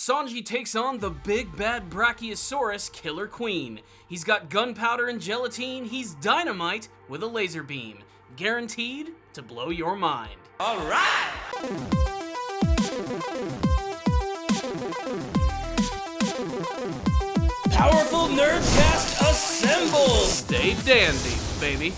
Sanji takes on the big bad Brachiosaurus Killer Queen. He's got gunpowder and gelatine, he's dynamite with a laser beam. Guaranteed to blow your mind. Alright! Powerful Nerdcast assembled! Stay dandy, baby.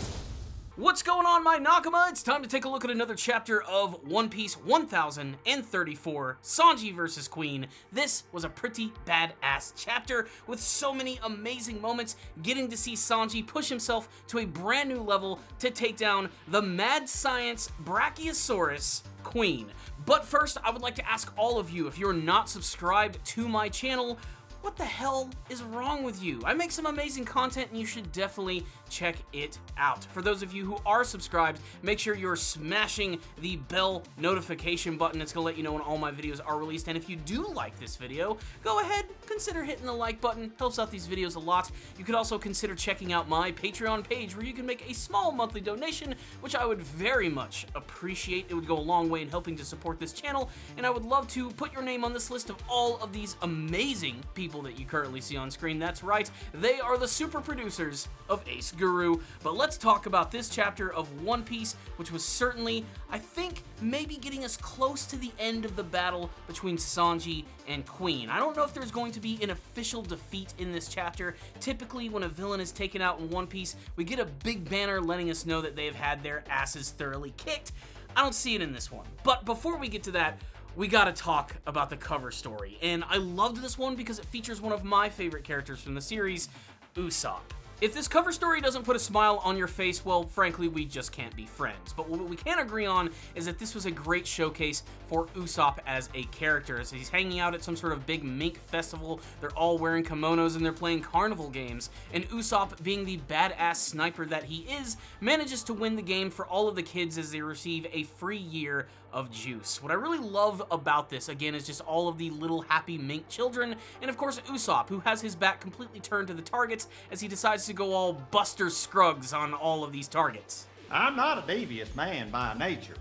What's going on, my Nakama? It's time to take a look at another chapter of One Piece 1034, Sanji vs. Queen. This was a pretty badass chapter with so many amazing moments, getting to see Sanji push himself to a brand new level to take down the mad science Brachiosaurus Queen. But first, I would like to ask all of you, if you're not subscribed to my channel, what the hell is wrong with you? I make some amazing content and you should definitely check it out. For those of you who are subscribed, make sure you're smashing the bell notification button. It's gonna let you know when all my videos are released. And if you do like this video, go ahead, consider hitting the like button. Helps out these videos a lot. You could also consider checking out my Patreon page where you can make a small monthly donation, which I would very much appreciate. It would go a long way in helping to support this channel. And I would love to put your name on this list of all of these amazing people that you currently see on screen. That's right, they are the super producers of Ace Guru. But let's talk about this chapter of One Piece, which was certainly, I think, maybe getting us close to the end of the battle between Sanji and Queen. I don't know if there's going to be an official defeat in this chapter. Typically, when a villain is taken out in One Piece, we get a big banner letting us know that they have had their asses thoroughly kicked. I don't see it in this one. But before we get to that, we gotta talk about the cover story. And I loved this one because it features one of my favorite characters from the series, Usopp. If this cover story doesn't put a smile on your face, well, frankly, we just can't be friends. But what we can agree on is that this was a great showcase for Usopp as a character, as he's hanging out at some sort of big mink festival. They're all wearing kimonos and they're playing carnival games. And Usopp, being the badass sniper that he is, manages to win the game for all of the kids as they receive a free year of juice. What I really love about this, again, is just all of the little happy mink children, and of course Usopp, who has his back completely turned to the targets as he decides to go all Buster Scruggs on all of these targets. I'm not a devious man by nature.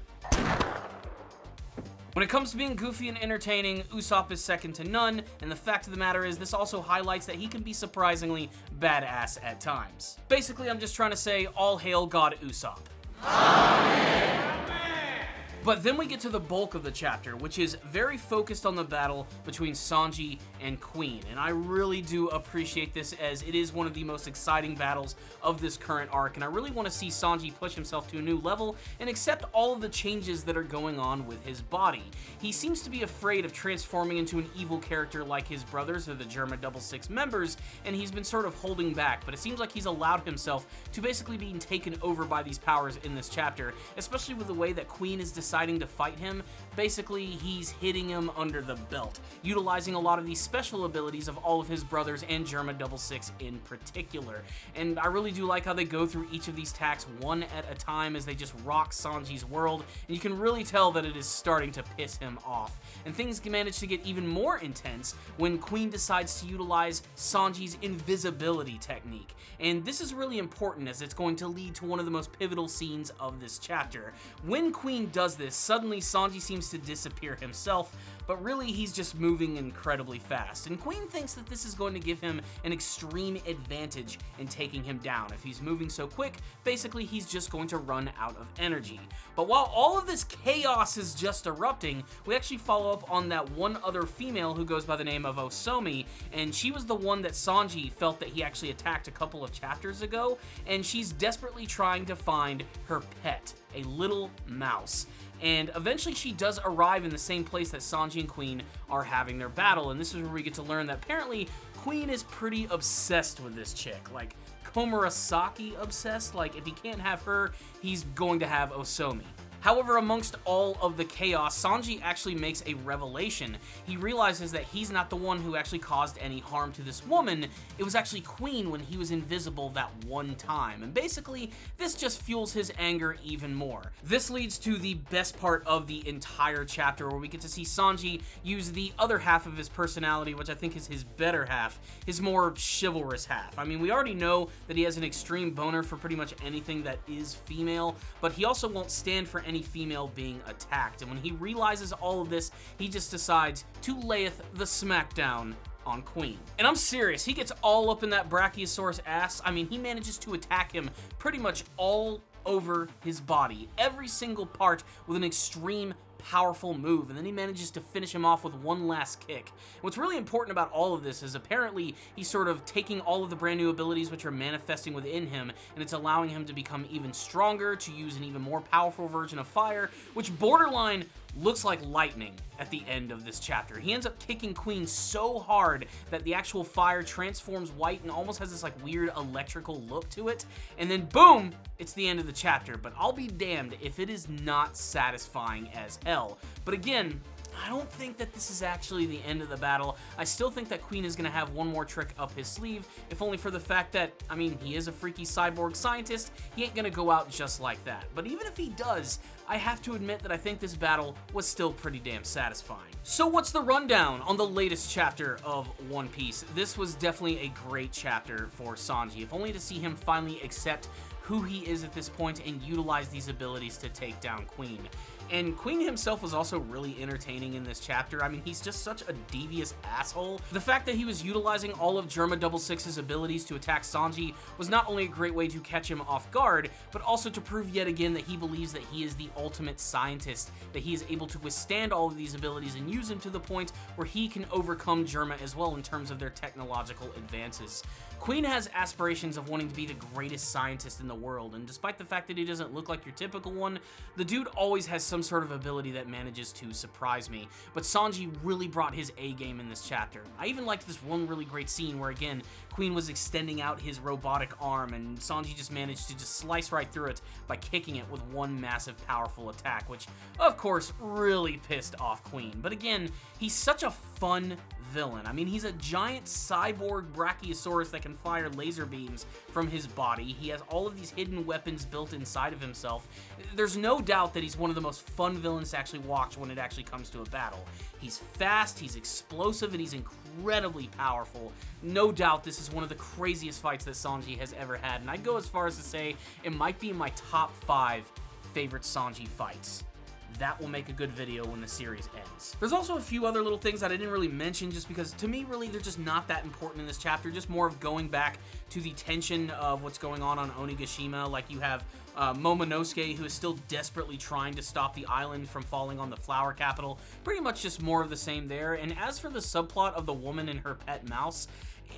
When it comes to being goofy and entertaining, Usopp is second to none, and the fact of the matter is this also highlights that he can be surprisingly badass at times. Basically, I'm just trying to say, all hail God Usopp. Amen. But then we get to the bulk of the chapter, which is very focused on the battle between Sanji and Queen. And I really do appreciate this, as it is one of the most exciting battles of this current arc. And I really want to see Sanji push himself to a new level and accept all of the changes that are going on with his body. He seems to be afraid of transforming into an evil character like his brothers or the Germa 66 members, and he's been sort of holding back. But it seems like he's allowed himself to basically being taken over by these powers in this chapter, especially with the way that Queen is deciding to fight him. Basically, he's hitting him under the belt, utilizing a lot of these special abilities of all of his brothers and Germa 66 in particular. And I really do like how they go through each of these attacks one at a time as they just rock Sanji's world, and you can really tell that it is starting to piss him off. And things manage to get even more intense when Queen decides to utilize Sanji's invisibility technique. And this is really important, as it's going to lead to one of the most pivotal scenes of this chapter. When Queen does this, suddenly Sanji seems to disappear himself, but really he's just moving incredibly fast. And Queen thinks that this is going to give him an extreme advantage in taking him down. If he's moving so quick, basically he's just going to run out of energy. But while all of this chaos is just erupting, we actually follow up on that one other female who goes by the name of Osomi, and she was the one that Sanji felt that he actually attacked a couple of chapters ago, and she's desperately trying to find her pet, a little mouse. And eventually she does arrive in the same place that Sanji and Queen are having their battle, and this is where we get to learn that apparently Queen is pretty obsessed with this chick, like Komurasaki obsessed. Like, if he can't have her, he's going to have Osomi. However, amongst all of the chaos, Sanji actually makes a revelation. He realizes that he's not the one who actually caused any harm to this woman. It was actually Queen when he was invisible that one time. And basically, this just fuels his anger even more. This leads to the best part of the entire chapter, where we get to see Sanji use the other half of his personality, which I think is his better half, his more chivalrous half. I mean, we already know that he has an extreme boner for pretty much anything that is female, but he also won't stand for any female being attacked. And when he realizes all of this, he just decides to layeth the smackdown on Queen. And I'm serious, he gets all up in that Brachiosaurus ass. I mean, he manages to attack him pretty much all over his body, every single part with an extreme powerful move, and then he manages to finish him off with one last kick. What's really important about all of this is apparently he's sort of taking all of the brand new abilities which are manifesting within him, and it's allowing him to become even stronger, to use an even more powerful version of fire, which borderline looks like lightning at the end of this chapter. He ends up kicking Queen so hard that the actual fire transforms white and almost has this like weird electrical look to it, and then boom, it's the end of the chapter. But I'll be damned if it is not satisfying as hell. But again, I don't think that this is actually the end of the battle. I still think that Queen is going to have one more trick up his sleeve, if only for the fact that, I mean, he is a freaky cyborg scientist. He ain't going to go out just like that. But even if he does, I have to admit that I think this battle was still pretty damn satisfying. So what's the rundown on the latest chapter of One Piece? This was definitely a great chapter for Sanji, if only to see him finally accept who he is at this point and utilize these abilities to take down Queen. And Queen himself was also really entertaining in this chapter. I mean, he's just such a devious asshole. The fact that he was utilizing all of Germa 66's abilities to attack Sanji was not only a great way to catch him off guard, but also to prove yet again that he believes that he is the ultimate scientist, that he is able to withstand all of these abilities and use them to the point where he can overcome Germa as well in terms of their technological advances. Queen has aspirations of wanting to be the greatest scientist in the world, and despite the fact that he doesn't look like your typical one, the dude always has some sort of ability that manages to surprise me. But Sanji really brought his A game in this chapter. I even liked this one really great scene where, again, Queen was extending out his robotic arm, and Sanji just managed to just slice right through it by kicking it with one massive powerful attack, which, of course, really pissed off Queen. But again, he's such a fun villain. I mean, he's a giant cyborg Brachiosaurus that can fire laser beams from his body. He has all of these hidden weapons built inside of himself. There's no doubt that he's one of the most fun villains to actually watch when it actually comes to a battle. He's fast, he's explosive, and he's incredibly powerful. No doubt this is one of the craziest fights that Sanji has ever had, and I'd go as far as to say it might be in my top 5 favorite Sanji fights. That will make a good video when the series ends. There's also a few other little things that I didn't really mention just because to me really they're just not that important in this chapter, just more of going back to the tension of what's going on Onigashima. Like you have Momonosuke, who is still desperately trying to stop the island from falling on the flower capital. Pretty much just more of the same there. And as for the subplot of the woman and her pet mouse,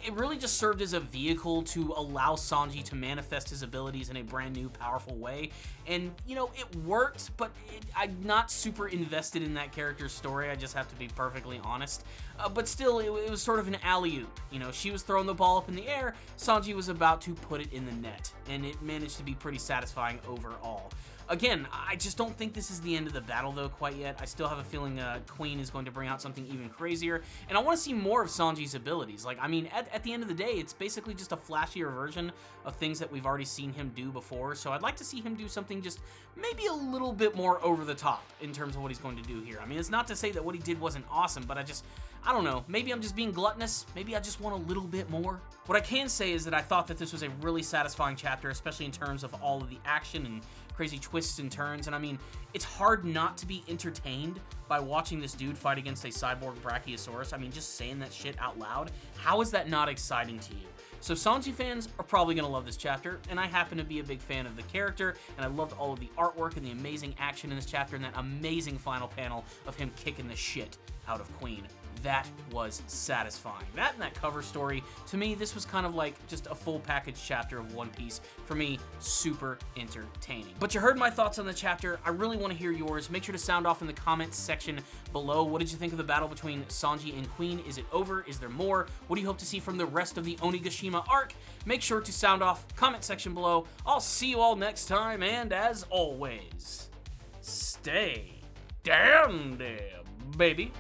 it really just served as a vehicle to allow Sanji to manifest his abilities in a brand new, powerful way. And, you know, it worked, but I'm not super invested in that character's story. I just have to be perfectly honest. But still, it was sort of an alley-oop. You know, she was throwing the ball up in the air, Sanji was about to put it in the net, and it managed to be pretty satisfying overall. Again, I just don't think this is the end of the battle, though, quite yet. I still have a feeling Queen is going to bring out something even crazier, and I want to see more of Sanji's abilities. Like, I mean, at the end of the day, it's basically just a flashier version of things that we've already seen him do before, so I'd like to see him do something just maybe a little bit more over the top in terms of what he's going to do here. I mean, it's not to say that what he did wasn't awesome, but I don't know, maybe I'm just being gluttonous, maybe I just want a little bit more. What I can say is that I thought that this was a really satisfying chapter, especially in terms of all of the action and crazy twists and turns, and I mean, it's hard not to be entertained by watching this dude fight against a cyborg Brachiosaurus. I mean, just saying that shit out loud, how is that not exciting to you? So Sanji fans are probably going to love this chapter, and I happen to be a big fan of the character, and I loved all of the artwork and the amazing action in this chapter and that amazing final panel of him kicking the shit out of Queen. That was satisfying. That and that cover story, to me, this was kind of like just a full package chapter of One Piece. For me, super entertaining. But you heard my thoughts on the chapter. I really want to hear yours. Make sure to sound off in the comments section below. What did you think of the battle between Sanji and Queen? Is it over? Is there more? What do you hope to see from the rest of the Onigashima arc? Make sure to sound off, comment section below. I'll see you all next time, and as always, stay damn, baby.